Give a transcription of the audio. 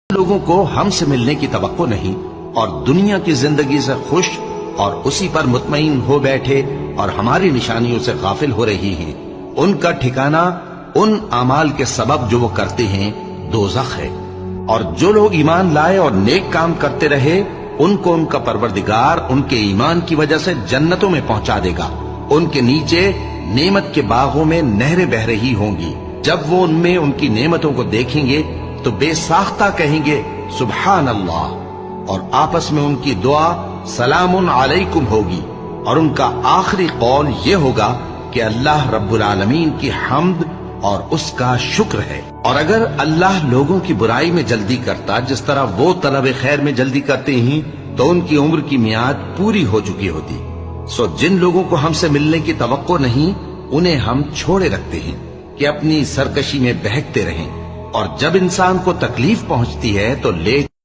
लोगों को हमसे मिलने की तवक्को नहीं और दुनिया की जिंदगी से खुश और उसी पर मुतमईन हो बैठे और हमारी निशानियों से गाफिल हो रही हैं, उनका ठिकाना उन अमाल के सबब जो वो करते हैं दोज़ख है। और जो लोग ईमान लाए और नेक काम करते रहे, उनको उनका परवरदिगार उनके ईमान की वजह से जन्नतों में पहुंचा देगा। उनके नीचे नेमत के बागों में नहरें बह रही होंगी। जब वो उनमें उनकी नेमतों को देखेंगे तो बेसाख्ता कहेंगे सुबहान अल्लाह, और आपस में उनकी दुआ सलामुन अलैकुम होगी। और उनका आखिरी कौल ये होगा कि अल्लाह रब्बुल आलमीन की हम्द और उसका शुक्र है। और अगर अल्लाह लोगों की बुराई में जल्दी करता जिस तरह वो तलब खैर में जल्दी करते हैं, तो उनकी उम्र की मियाद पूरी हो चुकी होती। सो जिन लोगों को हमसे मिलने की तवक्को नहीं, उन्हें हम छोड़े रखते हैं कि अपनी सरकशी में बहकते रहें। और जब इंसान को तकलीफ पहुंचती है तो ले